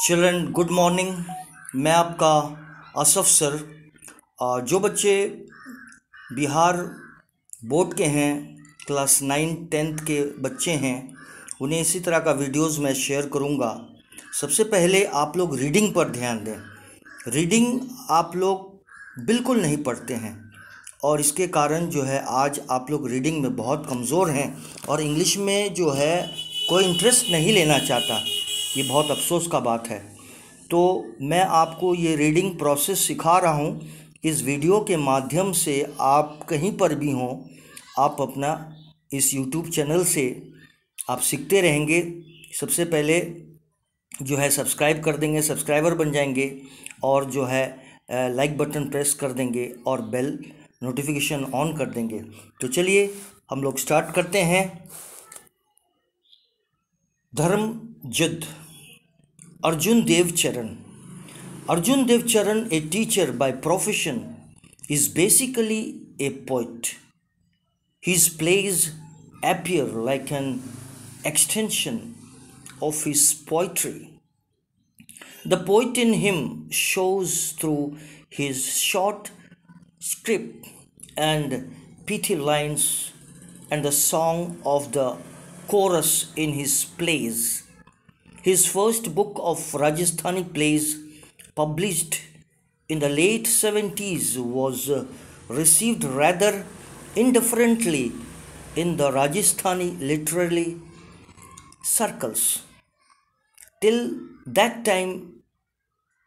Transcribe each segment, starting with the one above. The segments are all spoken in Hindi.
Children good morning. मैं आपका असफ सर। जो बच्चे बिहार बोर्ड के हैं, क्लास 9 10 के बच्चे हैं, उन्हें इसी तरह का वीडियोस मैं शेयर करूंगा। सबसे पहले आप लोग रीडिंग पर ध्यान दें। रीडिंग आप लोग बिल्कुल नहीं पढ़ते हैं और इसके कारण जो है आज आप लोग रीडिंग में बहुत कमज़ोर हैं और इंग्लिश में जो है कोई इंटरेस्ट नहीं लेना चाहता। ये बहुत अफसोस का बात है। तो मैं आपको ये रीडिंग प्रोसेस सिखा रहा हूँ। इस वीडियो के माध्यम से आप कहीं पर भी हों, आप अपना इस YouTube चैनल से आप सीखते रहेंगे। सबसे पहले जो है सब्सक्राइब कर देंगे, सब्सक्राइबर बन जाएंगे और जो है लाइक बटन प्रेस कर देंगे और बेल नोटिफिकेशन ऑन कर देंगे। तो चलिए हम लोग स्टार्ट करते हैं। धर्मजुद्ध Arjun Dev Charan. Arjun Dev Charan, a teacher by profession, is basically a poet. His plays appear like an extension of his poetry. The poet in him shows through his short script and pithy lines and the song of the chorus in his plays. His first book of Rajasthani plays, published in the late 70s, was received rather indifferently in the Rajasthani literary circles. Till that time,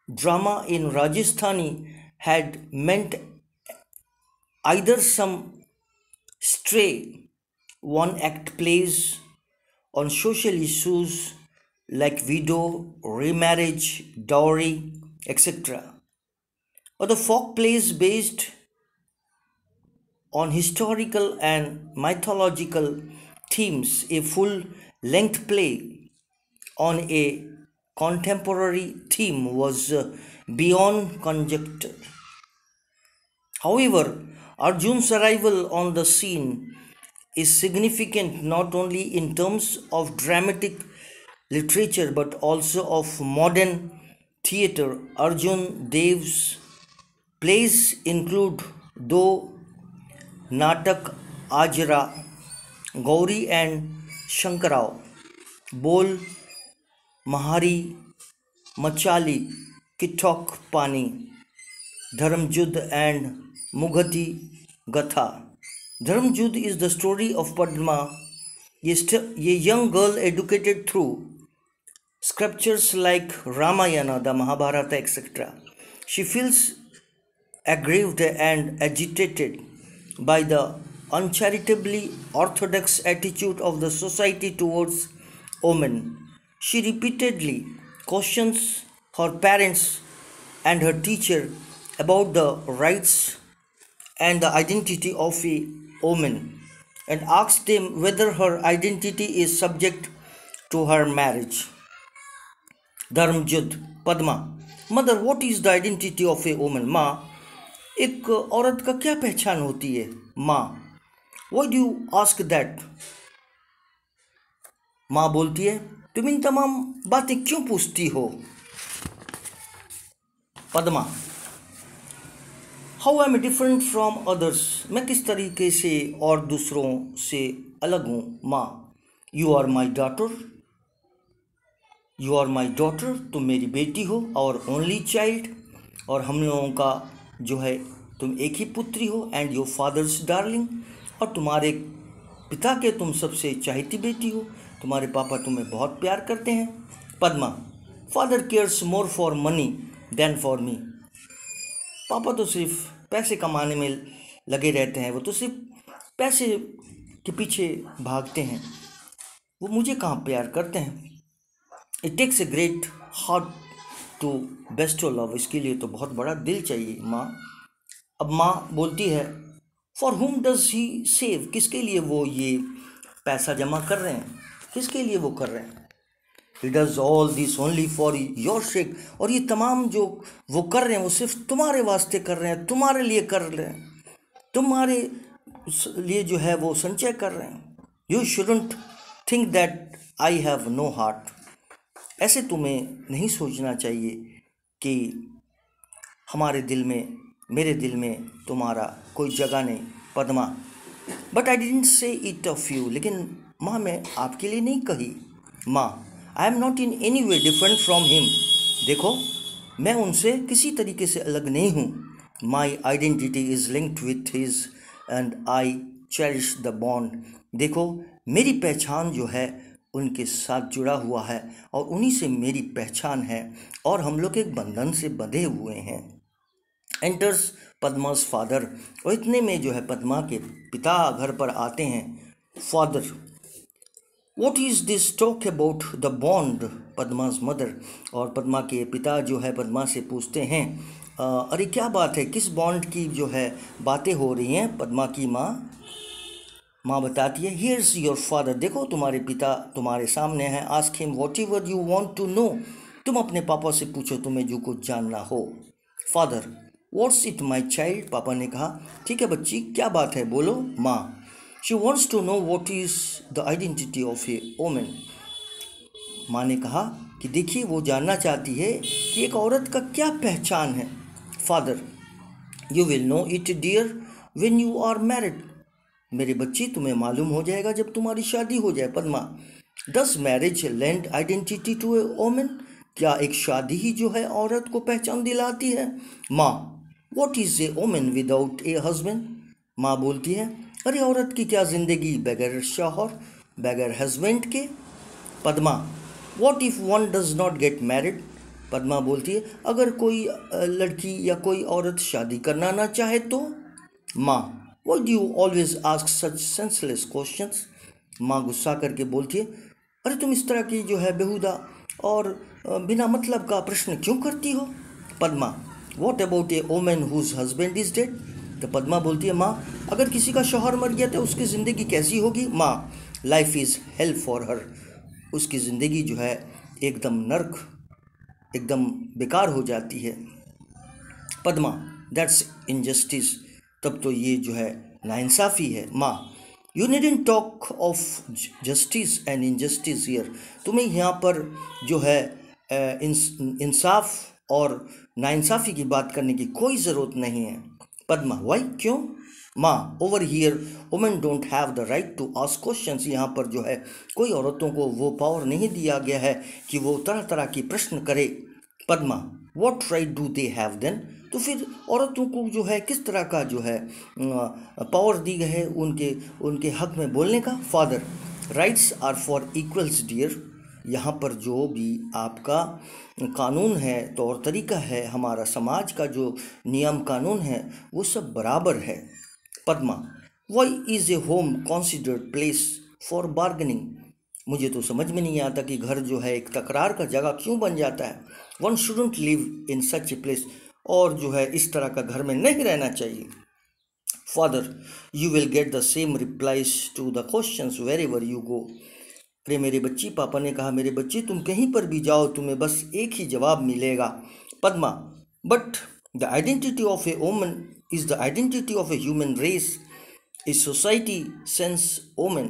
drama in Rajasthani had meant either some stray one-act plays on social issues like widow, remarriage, dowry, etc., or the folk plays based on historical and mythological themes. A full-length play on a contemporary theme was beyond conjecture. However, Arjun's arrival on the scene is significant not only in terms of dramatic literature but also of modern theatre. Arjun Dev's plays include Do Natak Ajra, Gauri and Shankarao, Bol Mahari, Machali, Kitok Pani, Dharamjuddh and Mughati Gatha. Dharamjuddh is the story of Padma, a young girl educated through scriptures like Ramayana, the Mahabharata, etc. She feels aggrieved and agitated by the uncharitably orthodox attitude of the society towards women. She repeatedly questions her parents and her teacher about the rights and the identity of a woman and asks them whether her identity is subject to her marriage. धर्मजुद्ध Padma, mother what is the identity of a woman? माँ, एक औरत का क्या पहचान होती है? माँ, why do you ask that? माँ बोलती है, तुम इन तमाम बातें क्यों पूछती हो? Padma, how am different from others? मैं किस तरीके से और दूसरों से अलग हूँ? माँ, you are my daughter, you are my daughter, तुम मेरी बेटी हो, और ओनली चाइल्ड, और हम लोगों का जो है तुम एक ही पुत्री हो, एंड योर फादर्स डार्लिंग, और तुम्हारे पिता के तुम सबसे चाहती बेटी हो, तुम्हारे पापा तुम्हें बहुत प्यार करते हैं। Padma, father cares more for money than for me. पापा तो सिर्फ पैसे कमाने में लगे रहते हैं, वो तो सिर्फ पैसे के पीछे भागते हैं, वो मुझे कहाँ प्यार करते हैं। It takes a great heart to bestow love, इसके लिए तो बहुत बड़ा दिल चाहिए माँ। अब माँ बोलती है, फॉर हुम डज ही सेव? किसके लिए वो ये पैसा जमा कर रहे हैं? किसके लिए वो कर रहे हैं? He does all this only for your shake, और ये तमाम जो वो कर रहे हैं वो सिर्फ तुम्हारे वास्ते कर रहे हैं, तुम्हारे लिए कर रहे हैं, तुम्हारे लिए जो है वो संचय कर रहे हैं। You shouldn't think that I have no heart. ऐसे तुम्हें नहीं सोचना चाहिए कि हमारे दिल में, मेरे दिल में तुम्हारा कोई जगह नहीं Padma. But I didn't say it of you, लेकिन माँ मैं आपके लिए नहीं कही। माँ I am not in any way different from him, देखो मैं उनसे किसी तरीके से अलग नहीं हूँ। My identity is linked with his and I cherish the bond, देखो मेरी पहचान जो है उनके साथ जुड़ा हुआ है और उन्हीं से मेरी पहचान है और हम लोग एक बंधन से बंधे हुए हैं। एंटर्स पद्मा's फादर, और इतने में जो है पद्मा के पिता घर पर आते हैं। Father what is this talk about the bond Padma's mother, और पद्मा के पिता जो है पद्मा से पूछते हैं अरे क्या बात है, किस बॉन्ड की जो है बातें हो रही हैं। पद्मा की माँ बताती है हियर्स योर फादर, देखो तुम्हारे पिता तुम्हारे सामने हैं। Ask him whatever you want to know, तुम अपने पापा से पूछो तुम्हें जो कुछ जानना हो। Father what's it my child, पापा ने कहा ठीक है बच्ची क्या बात है बोलो। माँ she wants to know what is the identity of a women, माँ ने कहा कि देखिए वो जानना चाहती है कि एक औरत का क्या पहचान है। Father you will know it dear when you are married, मेरे बच्ची तुम्हें मालूम हो जाएगा जब तुम्हारी शादी हो जाए। Padma does marriage lend identity to a women, क्या एक शादी ही जो है औरत को पहचान दिलाती है। माँ what is a women without a husband, माँ बोलती है अरे औरत की क्या ज़िंदगी बगैर शौहर बगैर हस्बैंड के। Padma what if one does not get married, Padma बोलती है अगर कोई लड़की या कोई औरत शादी करना ना चाहे तो। माँ Why do you always ask such senseless questions, माँ गुस्सा करके बोलती है अरे तुम इस तरह की जो है बेहुदा और बिना मतलब का प्रश्न क्यों करती हो। Padma What about a woman whose husband is dead, तो पद्मा बोलती है माँ अगर किसी का शौहर मर गया तो उसकी ज़िंदगी कैसी होगी। माँ life is hello for her, उसकी ज़िंदगी जो है एकदम नर्क एकदम बेकार हो जाती है। पद्मा दैट्स इनजस्टिस, तब तो ये जो है नाइंसाफ़ी है। माँ you needn't talk of justice and injustice here, तुम्हें यहाँ पर जो है इंसाफ और नाइंसाफ़ी की बात करने की कोई ज़रूरत नहीं है। पद्मा वाई क्यों। माँ over here women don't have the right to ask questions, यहाँ पर जो है कोई औरतों को वो पावर नहीं दिया गया है कि वो तरह तरह की प्रश्न करे। Padma what right do they have then, तो फिर औरतों को जो है किस तरह का जो है पावर दी गई है उनके हक में बोलने का। Father rights are for equals dear, यहाँ पर जो भी आपका कानून है तौर तरीका है हमारा समाज का जो नियम कानून है वो सब बराबर है। Padma why is a home considered place for bargaining, मुझे तो समझ में नहीं आता कि घर जो है एक तकरार का जगह क्यों बन जाता है। One shouldn't live in such a place, और जो है इस तरह का घर में नहीं रहना चाहिए। Father you will get the same replies to the questions wherever you go, अरे मेरे बच्ची, पापा ने कहा मेरे बच्ची तुम कहीं पर भी जाओ तुम्हें बस एक ही जवाब मिलेगा। Padma but the identity of a woman is the identity of a human race, a society sense woman,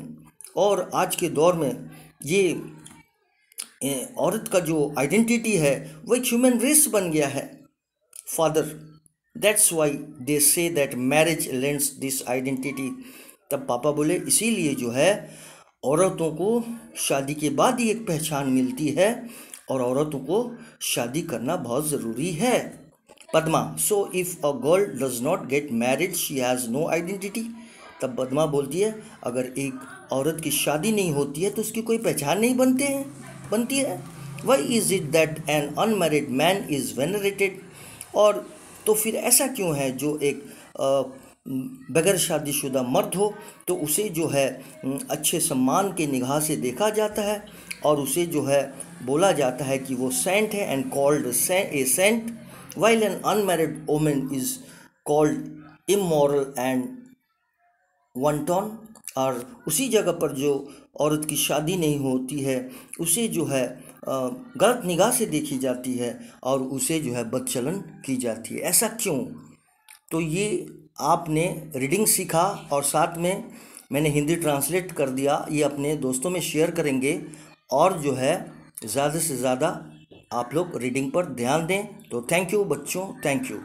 और आज के दौर में ये औरत का जो आइडेंटिटी है वो एक ह्यूमन रेस बन गया है। Father that's why they say that marriage lends this identity, तब पापा बोले इसीलिए जो है औरतों को शादी के बाद ही एक पहचान मिलती है और औरतों को शादी करना बहुत ज़रूरी है। Padma so if a girl does not get married she has no identity, तब पद्मा बोलती है अगर एक औरत की शादी नहीं होती है तो उसकी कोई पहचान नहीं बनती है। Why is it that an unmarried man is venerated, और तो फिर ऐसा क्यों है जो एक बगैर शादीशुदा मर्द हो तो उसे जो है अच्छे सम्मान के निगाह से देखा जाता है और उसे जो है बोला जाता है कि वो सेंट है and called a saint, while an unmarried woman is called immoral and wanton, और उसी जगह पर जो औरत की शादी नहीं होती है उसे जो है गलत निगाह से देखी जाती है और उसे जो है बदचलन की जाती है। ऐसा क्यों, तो ये आपने रीडिंग सीखा और साथ में मैंने हिंदी ट्रांसलेट कर दिया, ये अपने दोस्तों में शेयर करेंगे और जो है ज़्यादा से ज़्यादा आप लोग रीडिंग पर ध्यान दें। तो थैंक यू बच्चों, थैंक यू।